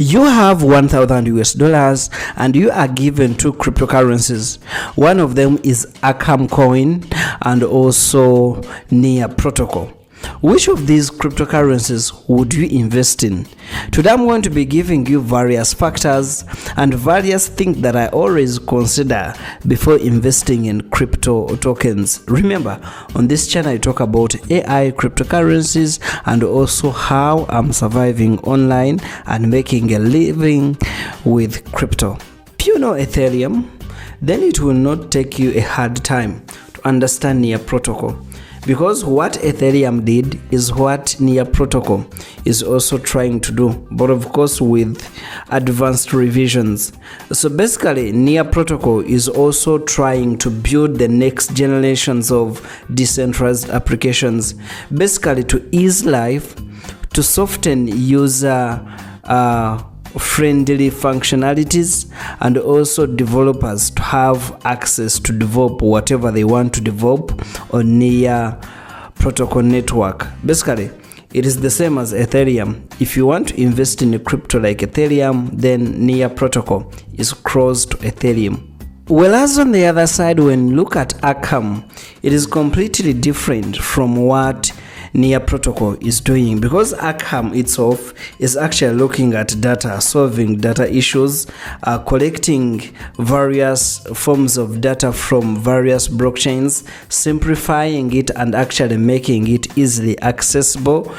You have 1,000 US dollars and you are given two cryptocurrencies. One of them is ARKM coin and also Near Protocol. Which of these cryptocurrencies would you invest in? Today I'm going to be giving you various factors and various things that I always consider before investing in crypto tokens. Remember, on this channel I talk about AI cryptocurrencies and also how I'm surviving online and making a living with crypto. If you know Ethereum, then it will not take you a hard time to understand Near Protocol. Because what Ethereum did is what Near Protocol is also trying to do, but of course with advanced revisions. So basically, Near Protocol is also trying to build the next generations of decentralized applications, basically to ease life, to soften user friendly functionalities, and also developers to have access to develop whatever they want to develop on Near Protocol network. Basically, it is the same as Ethereum. If you want to invest in a crypto like Ethereum, then Near Protocol is close to Ethereum. Whereas on the other side, when you look at ARKM, it is completely different from what Near Protocol is doing, because ARKM itself is actually looking at data, solving data issues, collecting various forms of data from various blockchains, simplifying it and actually making it easily accessible,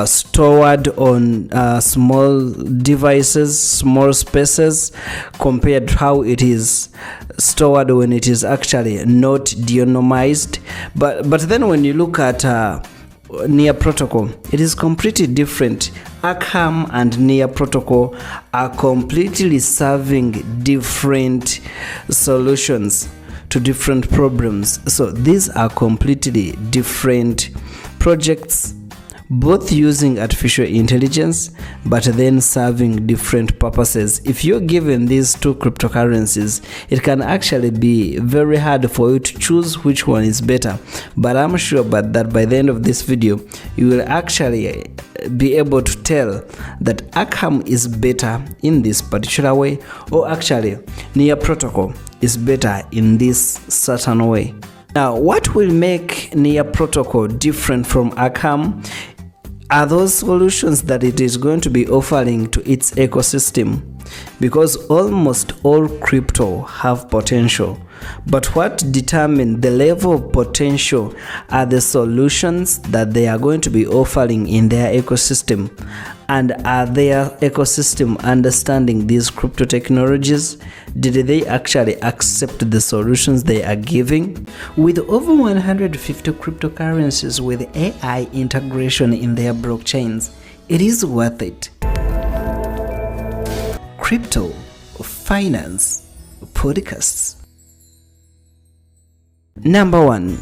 stored on small devices, small spaces, compared to how it is stored when it is actually not de-anonymized. But then when you look at Near Protocol, it is completely different. ARKM and Near Protocol are completely serving different solutions to different problems. So these are completely different projects, both using artificial intelligence but then serving different purposes. If you're given these two cryptocurrencies, it can actually be very hard for you to choose which one is better, but I'm sure that by the end of this video you will actually be able to tell that ARKM is better in this particular way, or actually Near Protocol is better in this certain way. Now, what will make Near Protocol different from ARKM are those solutions that it is going to be offering to its ecosystem, because almost all crypto have potential, but what determines the level of potential are the solutions that they are going to be offering in their ecosystem. And are their ecosystem understanding these crypto technologies? Did they actually accept the solutions they are giving? With over 150 cryptocurrencies with AI integration in their blockchains, it is worth it. Crypto Finance Podcasts. Number 1.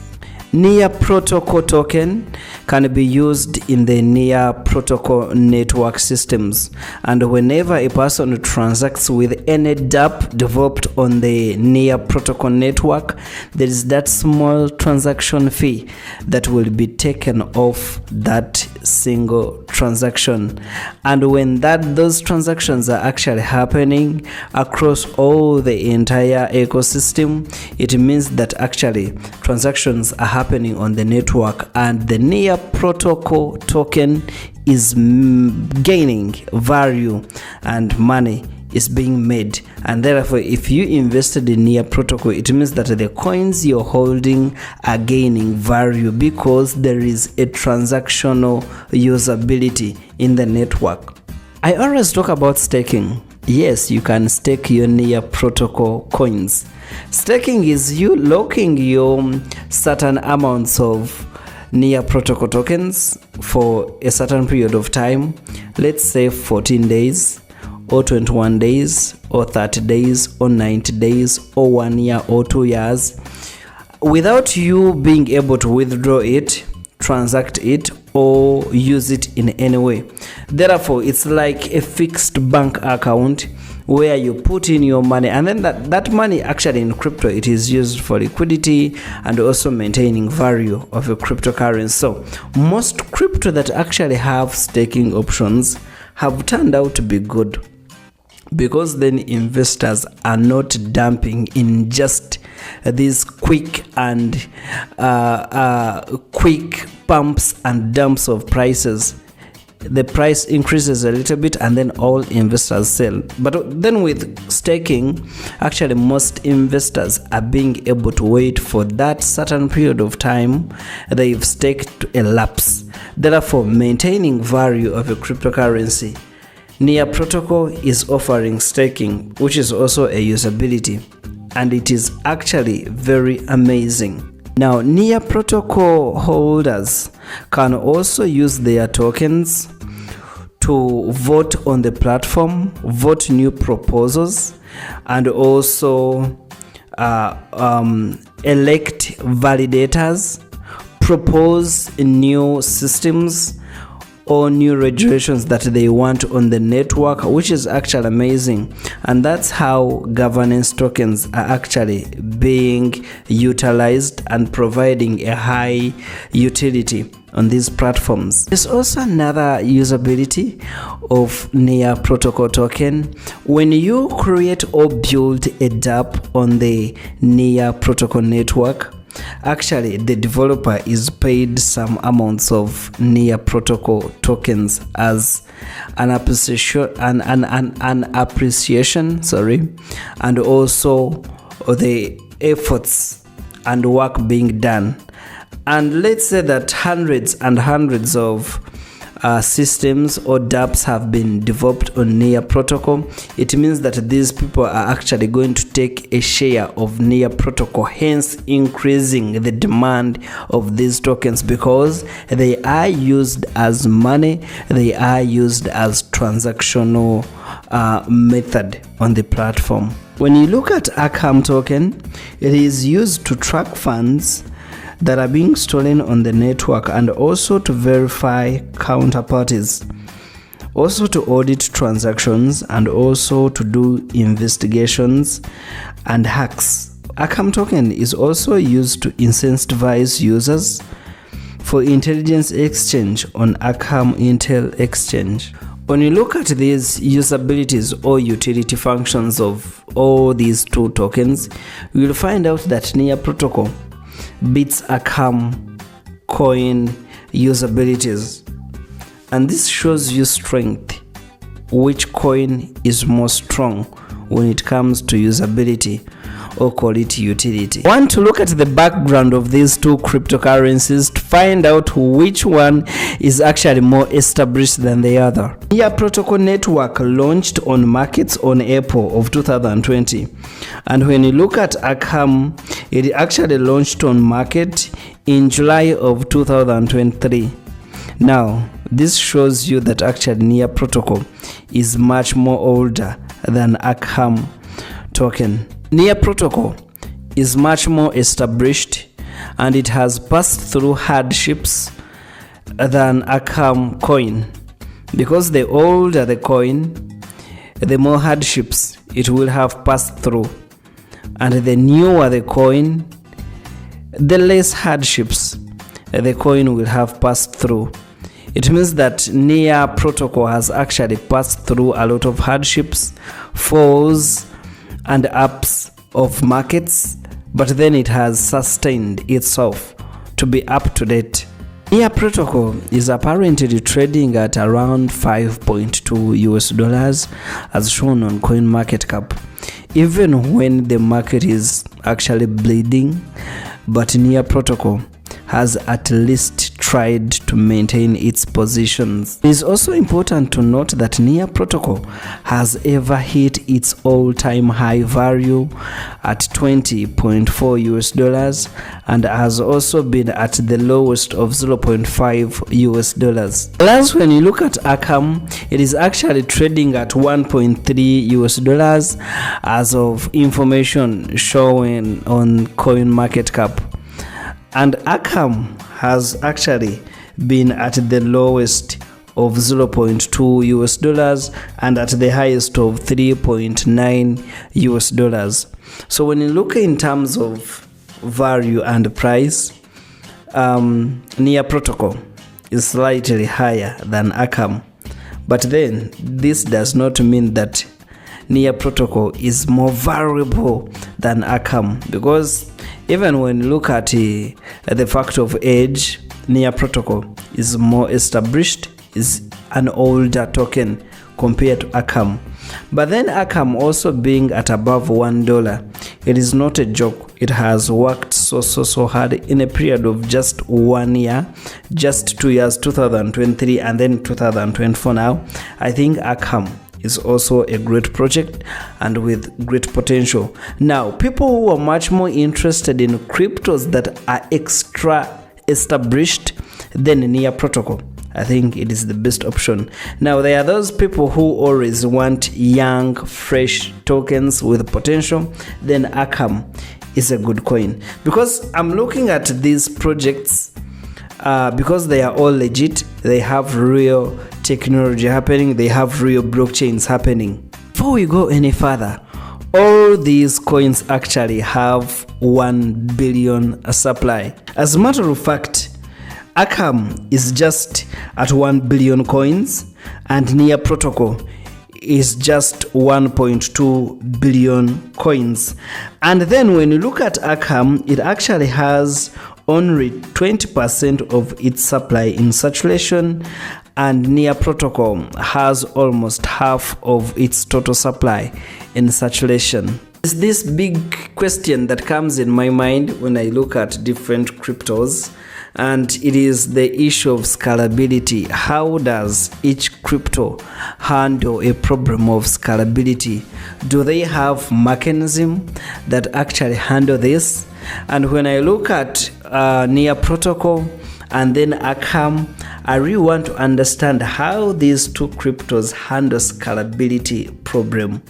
Near Protocol token can be used in the Near Protocol network systems, and whenever a person transacts with any dApp developed on the Near Protocol network, there is that small transaction fee that will be taken off that single transaction. And when those transactions are actually happening across all the entire ecosystem, it means that actually transactions are happening on the network, and the Near Protocol token is gaining value and money is being made. And therefore, if you invested in Near Protocol, it means that the coins you're holding are gaining value because there is a transactional usability in the network. I always talk about staking. Yes, you can stake your Near Protocol coins. Staking is you locking your certain amounts of Near Protocol tokens for a certain period of time, let's say 14 days or 21 days or 30 days or 90 days or 1 year or 2 years, without you being able to withdraw it, transact it, or use it in any way. Therefore, it's like a fixed bank account where you put in your money, and then that money actually in crypto, it is used for liquidity and also maintaining value of a cryptocurrency. So most crypto that actually have staking options have turned out to be good, because then investors are not dumping in just these quick pumps and dumps of prices. The price increases a little bit and then all investors sell. But then with staking, actually most investors are being able to wait for that certain period of time they've staked to elapse, therefore maintaining value of a cryptocurrency. Near Protocol is offering staking, which is also a usability, and it is actually very amazing. Now, Near Protocol holders can also use their tokens to vote on the platform, vote new proposals, and also elect validators, propose new systems or new regulations that they want on the network, which is actually amazing. And that's how governance tokens are actually being utilized and providing a high utility on these platforms. There's also another usability of Near Protocol token. When you create or build a dApp on the Near Protocol network, actually the developer is paid some amounts of Near Protocol tokens as an appreciation, and also the efforts and work being done. And let's say that hundreds and hundreds of systems or dApps have been developed on Near Protocol. It means that these people are actually going to take a share of Near Protocol, hence increasing the demand of these tokens, because they are used as money, they are used as transactional method on the platform. When you look at ARKM token, it is used to track funds that are being stolen on the network, and also to verify counterparties, also to audit transactions, and also to do investigations and hacks. ARKM token is also used to incentivize users for intelligence exchange on ARKM Intel Exchange. When you look at these usabilities or utility functions of all these two tokens, you will find out that Near Protocol beats ARKM coin usabilities, and this shows you strength, which coin is more strong when it comes to usability, or call it utility. I want to look at the background of these two cryptocurrencies to find out which one is actually more established than the other. Near Protocol network launched on markets on April of 2020, and when you look at ARKM, it actually launched on market in July of 2023. Now, this shows you that actually Near Protocol is much more older than ARKM token. Near Protocol is much more established, and it has passed through hardships than ARKM coin, because the older the coin, the more hardships it will have passed through, and the newer the coin, the less hardships the coin will have passed through. It means that Near Protocol has actually passed through a lot of hardships, falls and ups of markets, but then it has sustained itself to be up to date. Near Protocol is apparently trading at around $5.2 as shown on CoinMarketCap, even when the market is actually bleeding. But Near Protocol has at least tried to maintain its positions. It is also important to note that Near Protocol has ever hit its all-time high value at $20.4 and has also been at the lowest of $0.5. Plus, when you look at ARKM, it is actually trading at $1.3 as of information showing on CoinMarketCap. And ARKM has actually been at the lowest of $0.2 and at the highest of $3.9. So when you look in terms of value and price, Near Protocol is slightly higher than ARKM, But then this does not mean that Near Protocol is more valuable than ARKM, because even when you look at the fact of age, Near Protocol is more established, is an older token compared to ARKM. But then ARKM also being at above $1, it is not a joke. It has worked so hard in a period of just 1 year, just 2 years, 2023 and then 2024 now. I think ARKM is also a great project and with great potential. Now, people who are much more interested in cryptos that are extra established than Near Protocol, I think it is the best option. Now, there are those people who always want young, fresh tokens with potential. Then ARKM is a good coin, because I'm looking at these projects because they are all legit. They have real technology happening. They have real blockchains happening. Before we go any further, all these coins actually have 1 billion supply. As a matter of fact, ARKM is just at 1 billion coins, and Near Protocol is just 1.2 billion coins. And then when you look at ARKM, it actually has only 20% of its supply in circulation, and Near Protocol has almost half of its total supply in circulation. There's this big question that comes in my mind when I look at different cryptos, and it is the issue of scalability. How does each crypto handle a problem of scalability? Do they have mechanism that actually handle this? And when I look at Near Protocol and then ARKM, I really want to understand how these two cryptos handle scalability problem.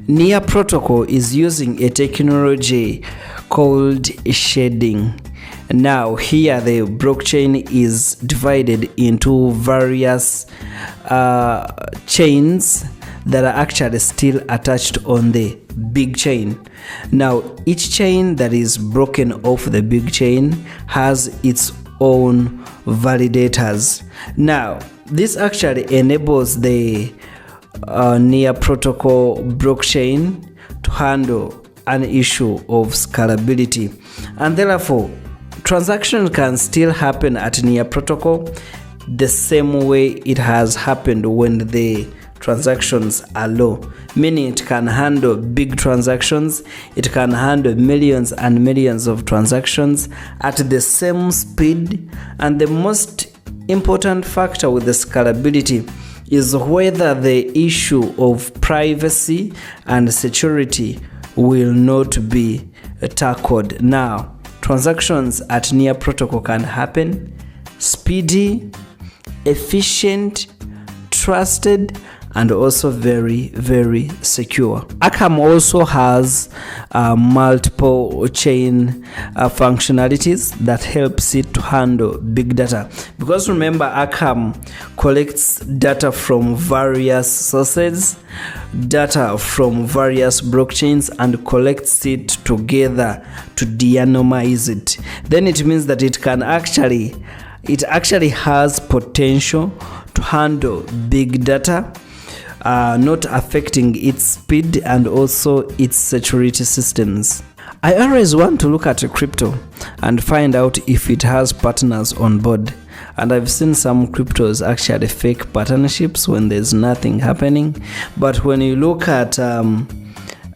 Near Protocol is using a technology called shading. Now here the blockchain is divided into various chains that are actually still attached on the big chain. Now each chain that is broken off the big chain has its own validators. Now this actually enables the Near Protocol blockchain to handle an issue of scalability, and therefore transactions can still happen at Near Protocol the same way it has happened when the transactions are low, meaning it can handle big transactions, it can handle millions and millions of transactions at the same speed. And the most important factor with the scalability is whether the issue of privacy and security will not be tackled. Now, transactions at Near Protocol can happen speedy, efficient, trusted, and also very secure. ARKM also has multiple chain functionalities that helps it to handle big data, because remember, ARKM collects data from various sources, data from various blockchains, and collects it together to de-anonymize it. Then it means that it actually has potential to handle big data, not affecting its speed and also its security systems. I always want to look at a crypto and find out if it has partners on board. And I've seen some cryptos actually fake partnerships when there's nothing happening. But when you look at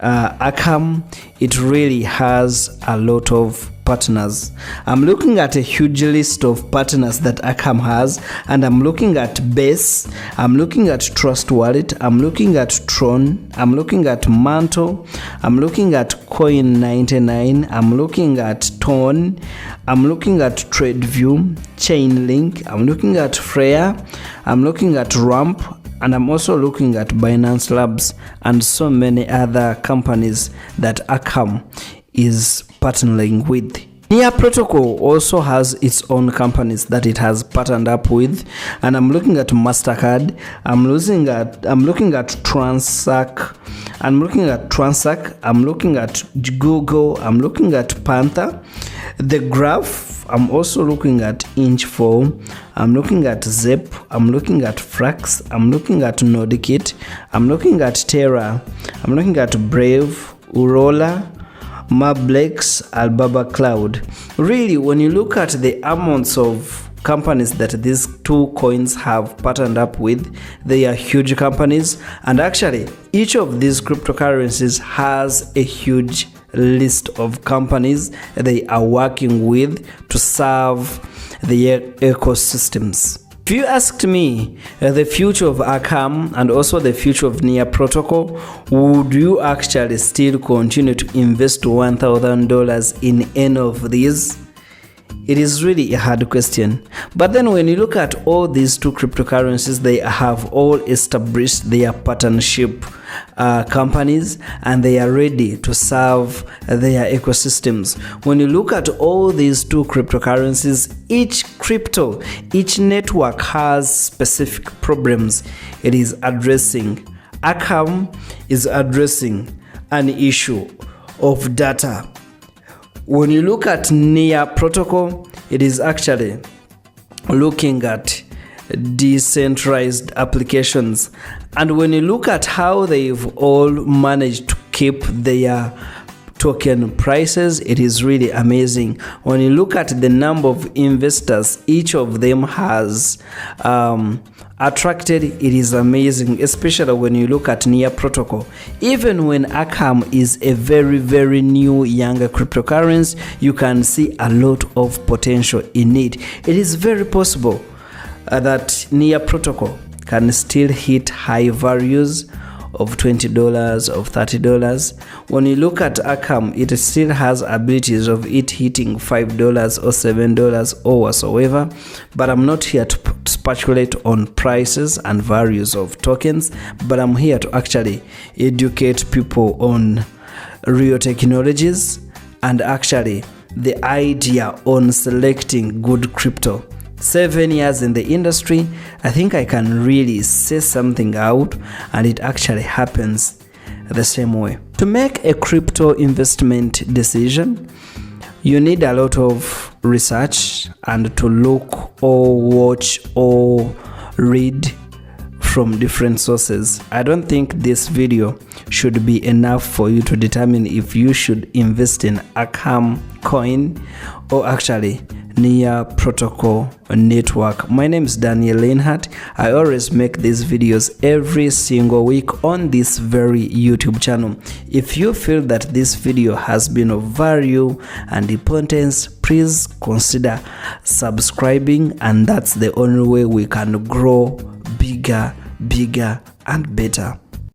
ARKM, it really has a lot of partners. I'm looking at a huge list of partners that ARKM has, and I'm looking at Base, I'm looking at Trust Wallet, I'm looking at Tron, I'm looking at Mantle, I'm looking at Coin99, I'm looking at Tone, I'm looking at TradeView, Chainlink, I'm looking at Freya, I'm looking at Ramp, and I'm also looking at Binance Labs and so many other companies that ARKM is partnering with. Near Protocol also has its own companies that it has partnered up with, and I'm looking at MasterCard, I'm looking at Transac, I'm looking at Google, I'm looking at Panther, The graph, I'm also looking at inch 4, I'm looking at Zep, I'm looking at Frax, I'm looking at NodeKit, I'm looking at Terra, I'm looking at Brave, Urola, Mablex, Alibaba Cloud. Really, when you look at the amounts of companies that these two coins have partnered up with, they are huge companies, and actually each of these cryptocurrencies has a huge list of companies they are working with to serve the ecosystems. If you asked me the future of ARKM and also the future of Near Protocol, would you actually still continue to invest $1,000 in any of these? It is really a hard question. But then when you look at all these two cryptocurrencies, they have all established their partnership companies, and they are ready to serve their ecosystems. When you look at all these two cryptocurrencies, each network has specific problems it is addressing. ARKM is addressing an issue of data. When you look at Near Protocol, it is actually looking at decentralized applications. And when you look at how they've all managed to keep their token prices, it is really amazing. When you look at the number of investors each of them has attracted, it is amazing, especially when you look at Near Protocol. Even when ARKM is a very new younger cryptocurrency, you can see a lot of potential in it. It is very possible that Near Protocol can still hit high values of $20, of $30. When you look at ARKM, it still has abilities of it hitting $5 or $7 or whatsoever, but I'm not here to speculate on prices and values of tokens, but I'm here to actually educate people on real technologies and actually the idea on selecting good crypto. 7 years in the industry, I think I can really say something out, and it actually happens the same way. To make a crypto investment decision, you need a lot of research and to look or watch or read from different sources. I don't think this video should be enough for you to determine if you should invest in ARKM coin or actually Near Protocol network. My name is Daniel Leinhardt. I always make these videos every single week on this very YouTube channel. If you feel that this video has been of value and importance, please consider subscribing, and that's the only way we can grow bigger and better.